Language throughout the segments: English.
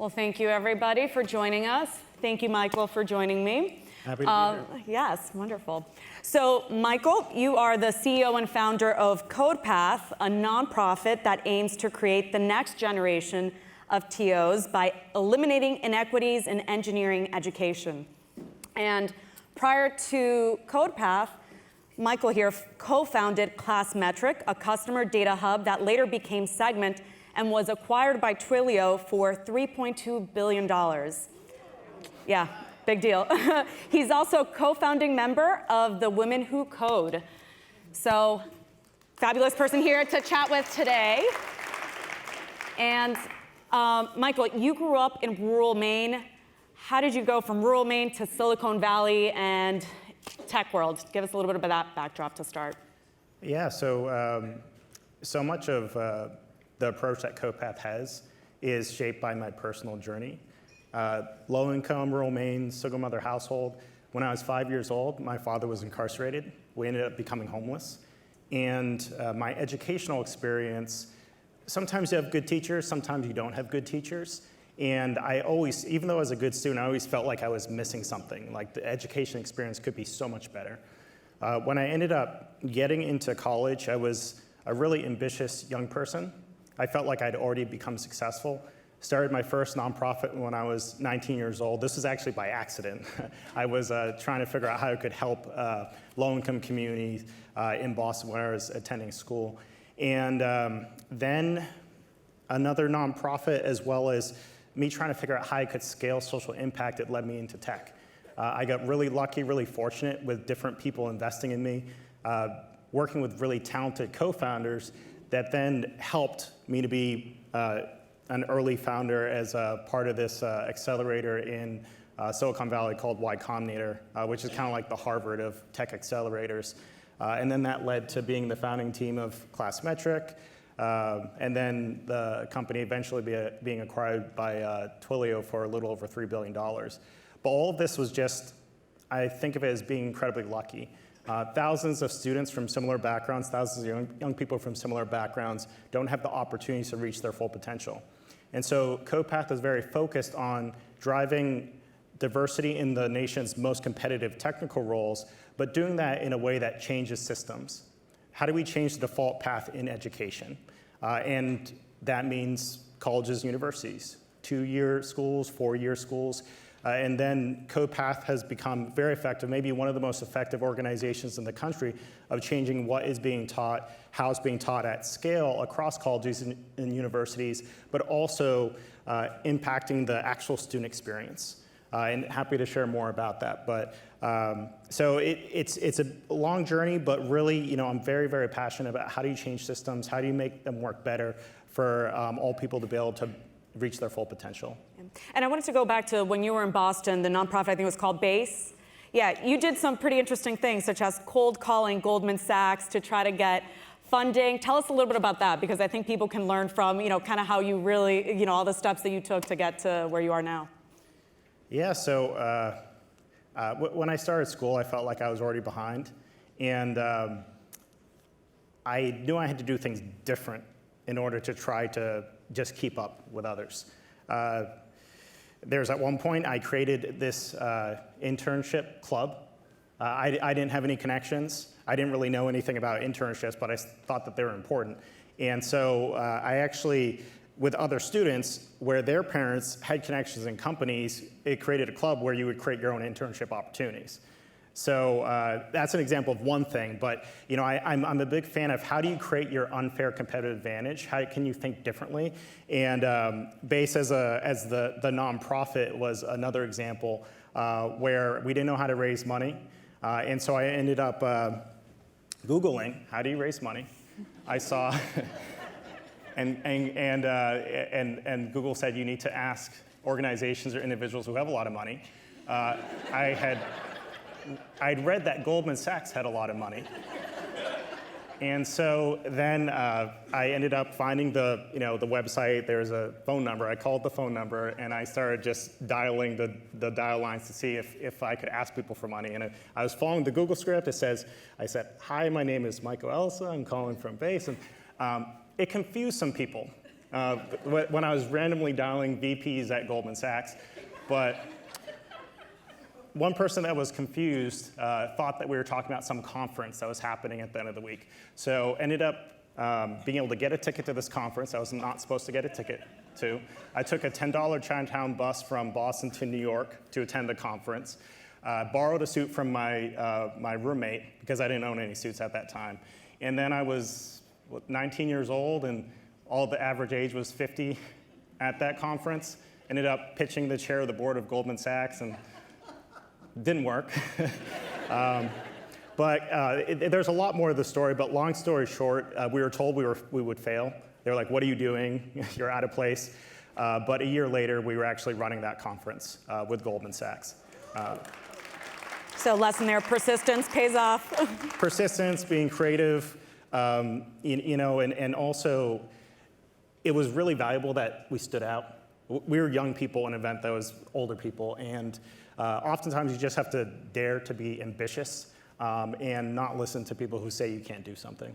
Well, thank you, everybody, for joining us. Thank you, Michael, for joining me. Happy to be here. Yes, wonderful. So, Michael, you are the CEO and founder of CodePath, a nonprofit that aims to create the next generation of TOs by eliminating inequities in engineering education. And prior to CodePath, Michael here co-founded Classmetric, a customer data hub that later became Segment and was acquired by Twilio for $3.2 billion. Yeah, big deal. He's also co-founding member of the Women Who Code. So, fabulous person here to chat with today. And Michael, you grew up in rural Maine. How did you go from rural Maine to Silicon Valley and tech world? Give us a little bit of that backdrop to start. Yeah, so much of the approach that CodePath has is shaped by my personal journey. Low income, rural Maine, single mother household. When I was 5 years old, my father was incarcerated. We ended up becoming homeless. And my educational experience, sometimes you have good teachers, sometimes you don't have good teachers. And I always, even though I was a good student, I always felt like I was missing something. Like the education experience could be so much better. When I ended up getting into college, I was a really ambitious young person. I felt like I'd already become successful. Started my first nonprofit when I was 19 years old. This was actually by accident. I was trying to figure out how I could help low-income communities in Boston where I was attending school. And then another nonprofit, as well as me trying to figure out how I could scale social impact, it led me into tech. I got really lucky, really fortunate with different people investing in me, working with really talented co-founders that then helped me to be an early founder as a part of this accelerator in Silicon Valley called Y Combinator, which is kind of like the Harvard of tech accelerators. And then that led to being the founding team of Classmetric, and then the company eventually being acquired by Twilio for a little over $3 billion. But all of this was just, I think of it as being incredibly lucky. Thousands of students from similar backgrounds, thousands of young people from similar backgrounds don't have the opportunities to reach their full potential. And so CodePath is very focused on driving diversity in the nation's most competitive technical roles, but doing that in a way that changes systems. How do we change the default path in education? And that means colleges, universities, 2-year schools, 4-year schools. And then CodePath has become very effective, maybe one of the most effective organizations in the country of changing what is being taught, how it's being taught at scale across colleges and universities, but also impacting the actual student experience. And happy to share more about that. But so it's a long journey, but really, I'm very, very passionate about how do you change systems, how do you make them work better for all people to be able to reach their full potential. And I wanted to go back to when you were in Boston, the nonprofit, I think it was called BASE. Yeah, you did some pretty interesting things, such as cold calling Goldman Sachs to try to get funding. Tell us a little bit about that, because I think people can learn from, kind of how you really, all the steps that you took to get to where you are now. Yeah, so when I started school, I felt like I was already behind. And I knew I had to do things different in order to try to just keep up with others. There's at one point, I created this internship club. I didn't have any connections. I didn't really know anything about internships, but I thought that they were important. And so I actually, with other students, where their parents had connections in companies, it created a club where you would create your own internship opportunities. So that's an example of one thing, but I'm a big fan of how do you create your unfair competitive advantage? How can you think differently? And BASE as the nonprofit was another example where we didn't know how to raise money, and so I ended up Googling how do you raise money. I saw, and Google said you need to ask organizations or individuals who have a lot of money. I'd read that Goldman Sachs had a lot of money. And so then I ended up finding the website. There's a phone number. I called the phone number, and I started just dialing the dial lines to see if I could ask people for money. And I was following the Google script. I said, hi, my name is Michael Ellison. I'm calling from BASE. And it confused some people. when I was randomly dialing VPs at Goldman Sachs. But one person that was confused thought that we were talking about some conference that was happening at the end of the week. So ended up being able to get a ticket to this conference I was not supposed to get a ticket to. I took a $10 Chinatown bus from Boston to New York to attend the conference. Borrowed a suit from my roommate because I didn't own any suits at that time. And then I was 19 years old, and all the average age was 50 at that conference. Ended up pitching the chair of the board of Goldman Sachs, and didn't work. There's a lot more to the story, but long story short, we were told we would fail. They were like, "What are you doing? You're out of place." But a year later, we were actually running that conference with Goldman Sachs. So lesson there, persistence pays off. Persistence, being creative, and also it was really valuable that we stood out. We were young people in an event that was older people, and oftentimes you just have to dare to be ambitious and not listen to people who say you can't do something.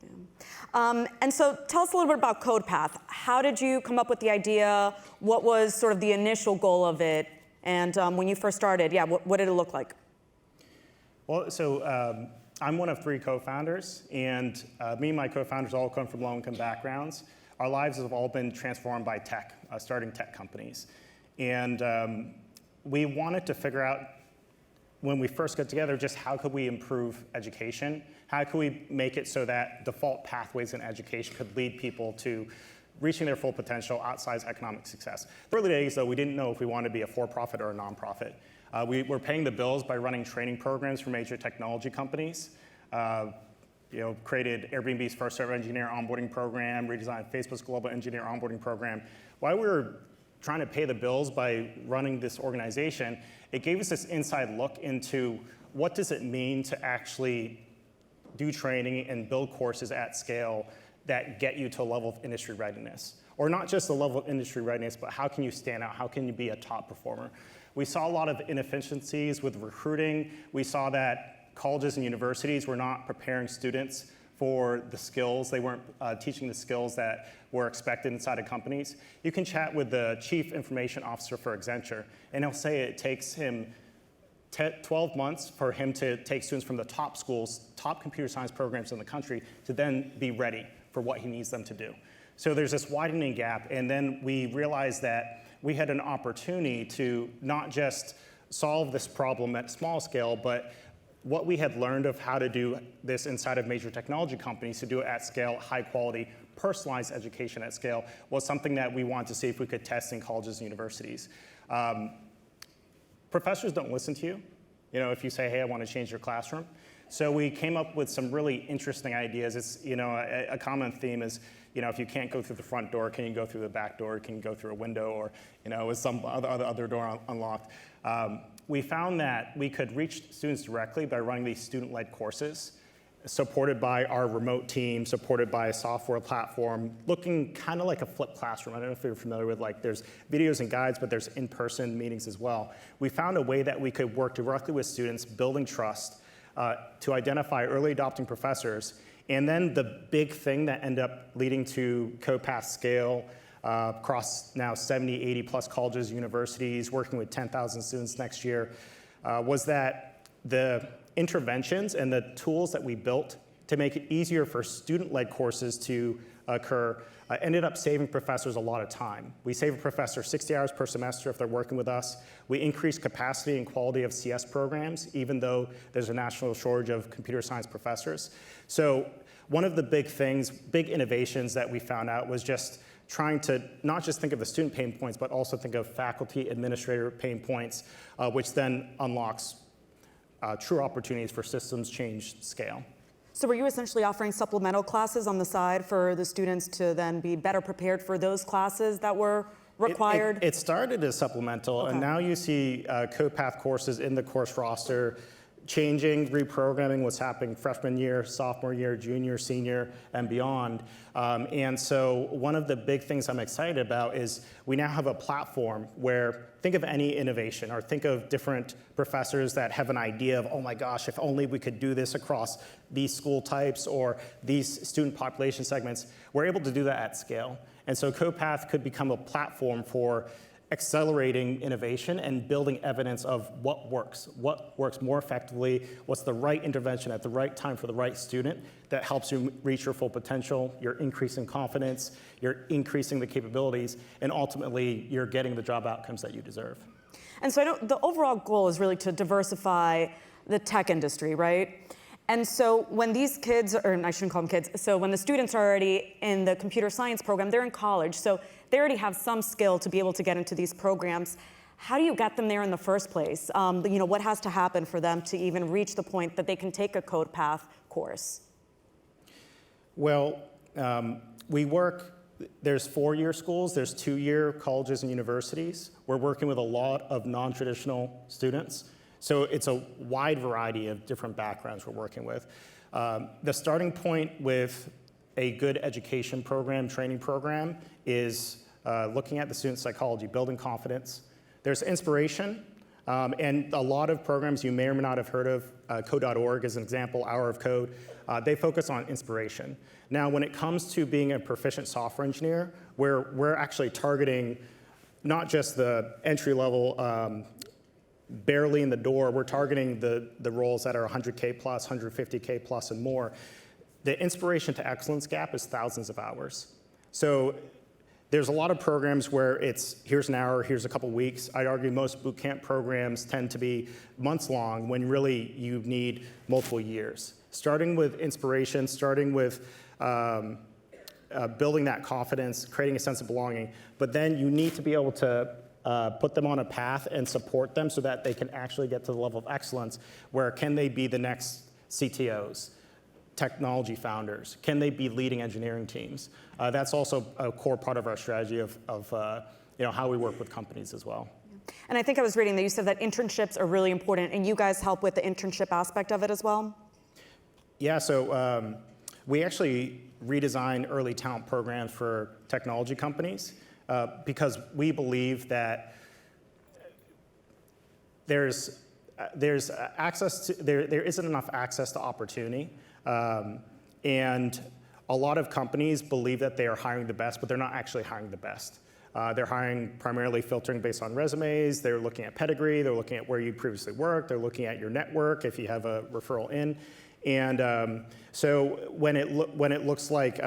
Yeah. And so tell us a little bit about CodePath. How did you come up with the idea? What was sort of the initial goal of it? And when you first started, what did it look like? Well, so I'm one of 3 co-founders, and me and my co-founders all come from low-income backgrounds. Our lives have all been transformed by tech, starting tech companies. And we wanted to figure out, when we first got together, just how could we improve education? How could we make it so that default pathways in education could lead people to reaching their full potential, outsized economic success? Early days, though, we didn't know if we wanted to be a for-profit or a nonprofit. We were paying the bills by running training programs for major technology companies. Created Airbnb's first ever engineer onboarding program, redesigned Facebook's global engineer onboarding program. While we were trying to pay the bills by running this organization, it gave us this inside look into what does it mean to actually do training and build courses at scale that get you to a level of industry readiness. Or not just the level of industry readiness, but how can you stand out? How can you be a top performer? We saw a lot of inefficiencies with recruiting. We saw that colleges and universities were not preparing students for the skills. They weren't teaching the skills that were expected inside of companies. You can chat with the chief information officer for Accenture, and he'll say it takes him 12 months for him to take students from the top schools, top computer science programs in the country, to then be ready for what he needs them to do. So there's this widening gap, and then we realized that we had an opportunity to not just solve this problem at small scale, but what we had learned of how to do this inside of major technology companies, to do it at scale, high quality, personalized education at scale, was something that we wanted to see if we could test in colleges and universities. Professors don't listen to you, if you say, hey, I want to change your classroom. So we came up with some really interesting ideas. It's, a common theme is, if you can't go through the front door, can you go through the back door? Can you go through a window, or, is some other door unlocked? We found that we could reach students directly by running these student-led courses, supported by our remote team, supported by a software platform, looking kind of like a flipped classroom. I don't know if you're familiar with, there's videos and guides, but there's in-person meetings as well. We found a way that we could work directly with students, building trust, to identify early adopting professors. And then the big thing that ended up leading to CodePath's scale across now 70, 80 plus colleges, universities, working with 10,000 students next year, was that the interventions and the tools that we built to make it easier for student-led courses to occur ended up saving professors a lot of time. We save a professor 60 hours per semester if they're working with us. We increase capacity and quality of CS programs, even though there's a national shortage of computer science professors. So one of the big innovations that we found out was just trying to not just think of the student pain points, but also think of faculty, administrator pain points, which then unlocks true opportunities for systems change scale. So were you essentially offering supplemental classes on the side for the students to then be better prepared for those classes that were required? It started as supplemental, Okay. and now you see CodePath courses in the course roster changing, reprogramming what's happening freshman year, sophomore year, junior, senior, and beyond. And so one of the big things I'm excited about is we now have a platform where, think of any innovation, or think of different professors that have an idea of, oh my gosh, if only we could do this across these school types or these student population segments. We're able to do that at scale. And so CodePath could become a platform for accelerating innovation and building evidence of what works more effectively, what's the right intervention at the right time for the right student that helps you reach your full potential, you're increasing confidence, you're increasing the capabilities, and ultimately you're getting the job outcomes that you deserve. And so the overall goal is really to diversify the tech industry, right? And so when these kids, or I shouldn't call them kids, so when the students are already in the computer science program, they're in college, so they already have some skill to be able to get into these programs. How do you get them there in the first place? What has to happen for them to even reach the point that they can take a CodePath course? Well, there's 4-year schools, there's 2-year colleges and universities. We're working with a lot of non-traditional students. So it's a wide variety of different backgrounds we're working with. The starting point with a good education program, training program, is looking at the student psychology, building confidence. There's inspiration, and a lot of programs you may or may not have heard of, code.org is an example, Hour of Code, they focus on inspiration. Now, when it comes to being a proficient software engineer, we're actually targeting not just the entry-level, barely in the door, we're targeting the roles that are 100K plus, 150K plus, and more. The inspiration to excellence gap is thousands of hours. So there's a lot of programs where it's here's an hour, here's a couple weeks. I'd argue most boot camp programs tend to be months long when really you need multiple years. Starting with inspiration, starting with building that confidence, creating a sense of belonging, but then you need to be able to put them on a path and support them so that they can actually get to the level of excellence where can they be the next CTOs, technology founders? Can they be leading engineering teams? That's also a core part of our strategy of how we work with companies as well. And I think I was reading that you said that internships are really important, and you guys help with the internship aspect of it as well? Yeah, so we actually redesign early talent programs for technology companies because we believe that there isn't enough access to opportunity. And a lot of companies believe that they are hiring the best, but they're not actually hiring the best. They're hiring primarily filtering based on resumes. They're looking at pedigree. They're looking at where you previously worked. They're looking at your network if you have a referral in. And so when it looks like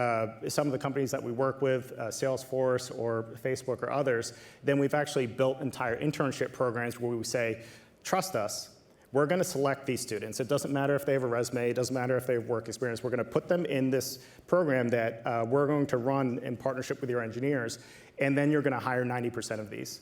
some of the companies that we work with, Salesforce or Facebook or others, then we've actually built entire internship programs where we say, trust us. We're going to select these students. It doesn't matter if they have a resume. It doesn't matter if they have work experience. We're going to put them in this program that we're going to run in partnership with your engineers, and then you're going to hire 90% of these.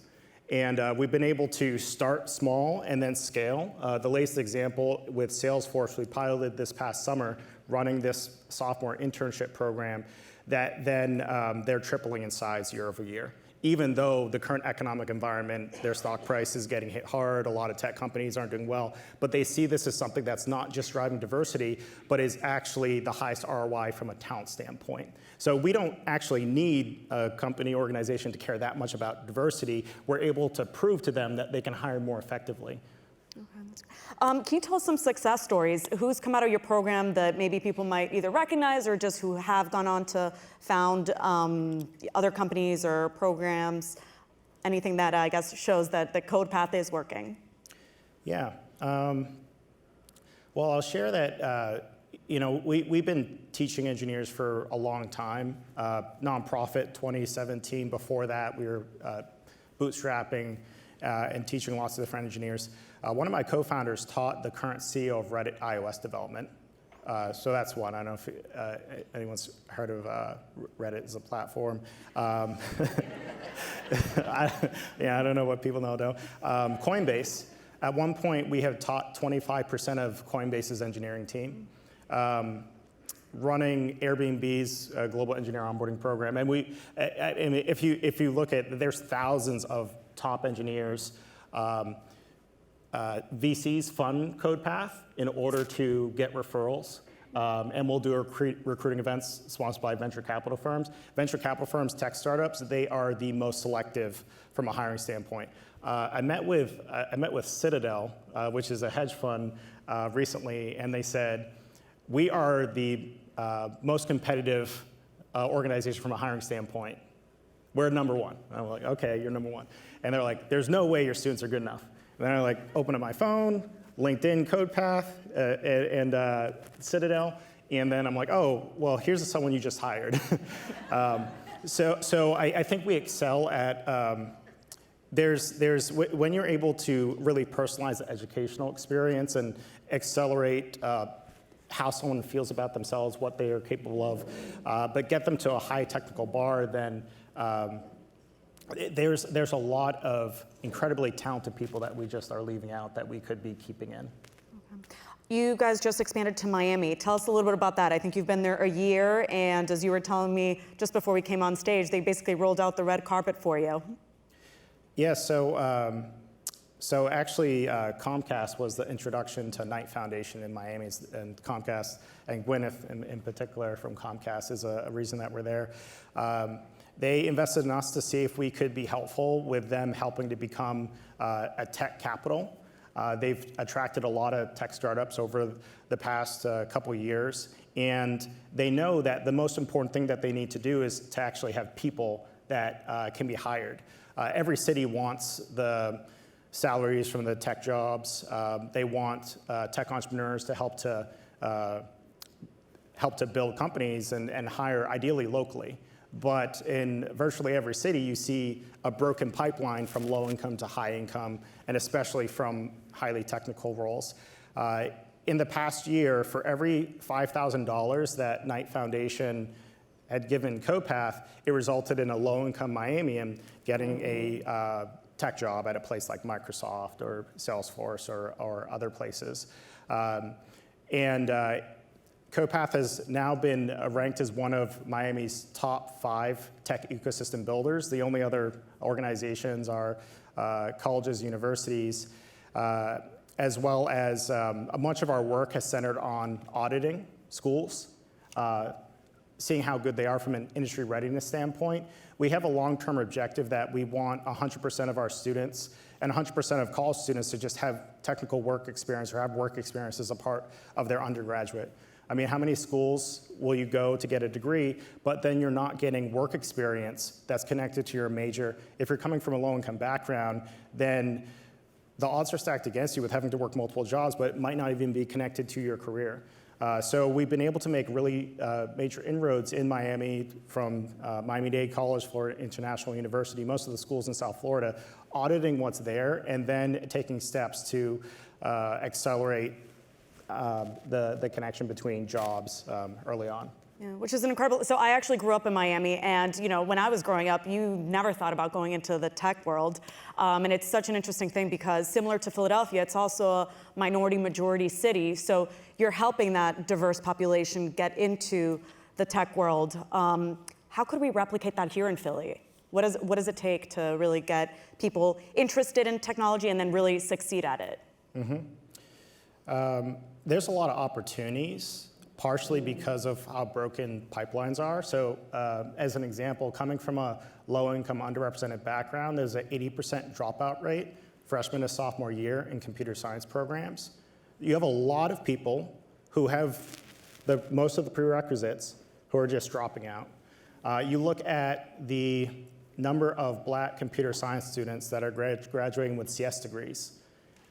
And we've been able to start small and then scale. The latest example with Salesforce, we piloted this past summer running this sophomore internship program that then they're tripling in size year over year. Even though the current economic environment, their stock price is getting hit hard, a lot of tech companies aren't doing well, but they see this as something that's not just driving diversity, but is actually the highest ROI from a talent standpoint. So we don't actually need a company organization to care that much about diversity. We're able to prove to them that they can hire more effectively. Okay. Can you tell us some success stories? Who's come out of your program that maybe people might either recognize or just who have gone on to found other companies or programs? Anything that I guess shows that the CodePath is working? Yeah. Well, I'll share that we've been teaching engineers for a long time. Nonprofit 2017. Before that, we were bootstrapping and teaching lots of different engineers. One of my co-founders taught the current CEO of Reddit iOS development. So that's one. I don't know if anyone's heard of Reddit as a platform. I don't know what people know though. Coinbase. At one point, we have taught 25% of Coinbase's engineering team. Running Airbnb's global engineer onboarding program, and if you look at, there's thousands of top engineers. VCs fund CodePath in order to get referrals. And we'll do recruiting events sponsored by venture capital firms. Venture capital firms, tech startups, they are the most selective from a hiring standpoint. I met with Citadel, which is a hedge fund, recently, and they said, we are the most competitive organization from a hiring standpoint. We're number one. And I'm like, okay, you're number one. And they're like, there's no way your students are good enough. And then I like open up my phone, LinkedIn, CodePath, and Citadel, and then I'm like, oh, well, here's someone you just hired. So I think we excel at, when you're able to really personalize the educational experience and accelerate how someone feels about themselves, what they are capable of, but get them to a high technical bar, then there's a lot of incredibly talented people that we just are leaving out that we could be keeping in. Okay. You guys just expanded to Miami. Tell us a little bit about that. I think you've been there a year, and as you were telling me just before we came on stage, they basically rolled out the red carpet for you. Yeah, so actually Comcast was the introduction to Knight Foundation in Miami, and Comcast, and Gwyneth in particular from Comcast is a reason that we're there. They invested in us to see if we could be helpful with them helping to become a tech capital. They've attracted a lot of tech startups over the past couple of years, and they know that the most important thing that they need to do is to actually have people that can be hired. Every city wants the salaries from the tech jobs. They want tech entrepreneurs to help to build companies and hire ideally locally. But in virtually every city, you see a broken pipeline from low income to high income, and especially from highly technical roles. In the past year, for every $5,000 that Knight Foundation had given CodePath, it resulted in a low-income Miamian getting a tech job at a place like Microsoft or Salesforce or other places. CodePath has now been ranked as one of Miami's top 5 tech ecosystem builders. The only other organizations are colleges, universities, as well as much of our work has centered on auditing schools, seeing how good they are from an industry readiness standpoint. We have a long-term objective that we want 100% of our students and 100% of college students to just have technical work experience or have work experience as a part of their undergraduate. I mean, how many schools will you go to get a degree, but then you're not getting work experience that's connected to your major? If you're coming from a low-income background, then the odds are stacked against you with having to work multiple jobs, but it might not even be connected to your career. So we've been able to make really major inroads in Miami, from Miami-Dade College, Florida International University, most of the schools in South Florida, auditing what's there and then taking steps to accelerate the connection between jobs early on. Yeah, which is an incredible. So I actually grew up in Miami, and when I was growing up, you never thought about going into the tech world, and it's such an interesting thing because similar to Philadelphia, it's also a minority-majority city. So you're helping that diverse population get into the tech world. How could we replicate that here in Philly? What does it take to really get people interested in technology and then really succeed at it? Mm-hmm. There's a lot of opportunities, partially because of how broken pipelines are. So as an example, coming from a low-income, underrepresented background, there's an 80% dropout rate freshman to sophomore year in computer science programs. You have a lot of people who have most of the prerequisites who are just dropping out. You look at the number of Black computer science students that are graduating with CS degrees,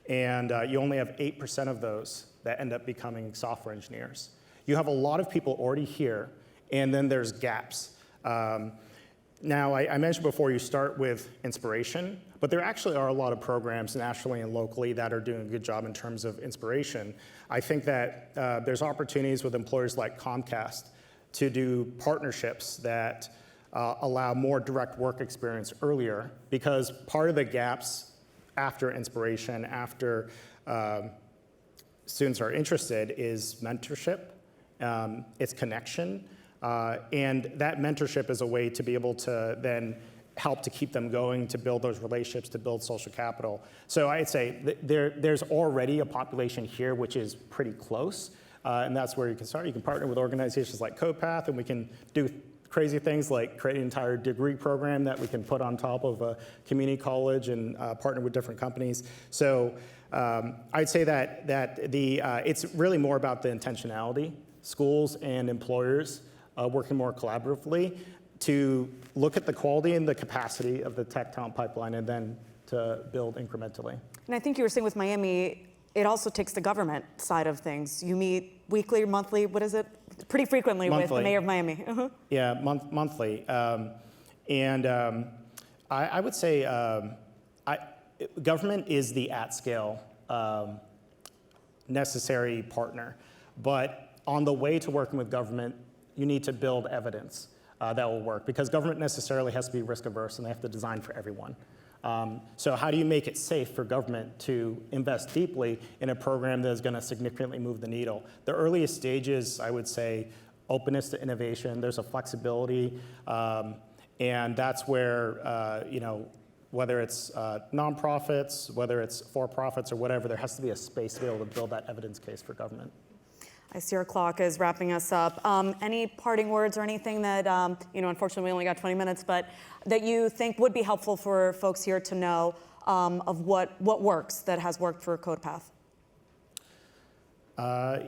and you only have 8% of those that end up becoming software engineers. You have a lot of people already here, and then there's gaps. Now, I mentioned before you start with inspiration, but there actually are a lot of programs nationally and locally that are doing a good job in terms of inspiration. I think that there's opportunities with employers like Comcast to do partnerships that allow more direct work experience earlier, because part of the gaps after inspiration, after students are interested, is mentorship, it's connection, and that mentorship is a way to be able to then help to keep them going, to build those relationships, to build social capital. So I'd say there's already a population here which is pretty close, and that's where you can start. You can partner with organizations like CodePath, and we can do crazy things like create an entire degree program that we can put on top of a community college and partner with different companies. So I'd say that it's really more about the intentionality, schools and employers working more collaboratively to look at the quality and the capacity of the tech talent pipeline and then to build incrementally. And I think you were saying with Miami, it also takes the government side of things. You meet weekly or monthly, what is it? Pretty frequently with the mayor of Miami. Yeah, monthly. I would say government is the at-scale necessary partner. But on the way to working with government, you need to build evidence that will work, because government necessarily has to be risk averse and they have to design for everyone. So how do you make it safe for government to invest deeply in a program that is going to significantly move the needle? The earliest stages, I would say, openness to innovation. There's a flexibility, and that's where whether it's nonprofits, whether it's for-profits or whatever, there has to be a space to be able to build that evidence case for government. I see our clock is wrapping us up. Any parting words or anything that, unfortunately we only got 20 minutes, but that you think would be helpful for folks here to know of what works, that has worked for CodePath? I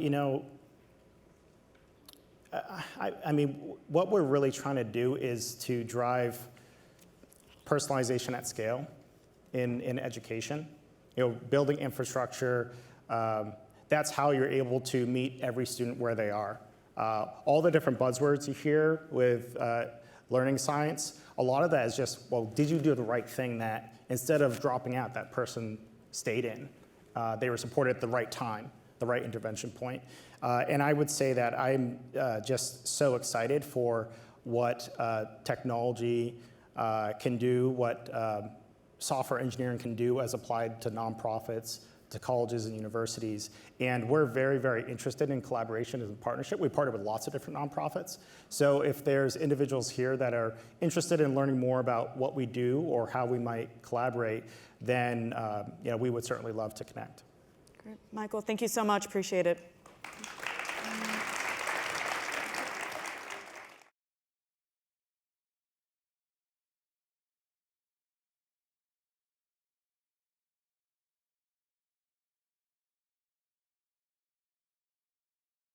mean, what we're really trying to do is to drive personalization at scale in education. Building infrastructure. That's how you're able to meet every student where they are. All the different buzzwords you hear with learning science, a lot of that is just, well, did you do the right thing that instead of dropping out, that person stayed in? They were supported at the right time, the right intervention point. And I would say that I'm just so excited for what technology can do, what software engineering can do as applied to nonprofits, to colleges and universities. And we're very, very interested in collaboration and partnership. We partner with lots of different nonprofits. So if there's individuals here that are interested in learning more about what we do or how we might collaborate, then we would certainly love to connect. Great. Michael, thank you so much. Appreciate it.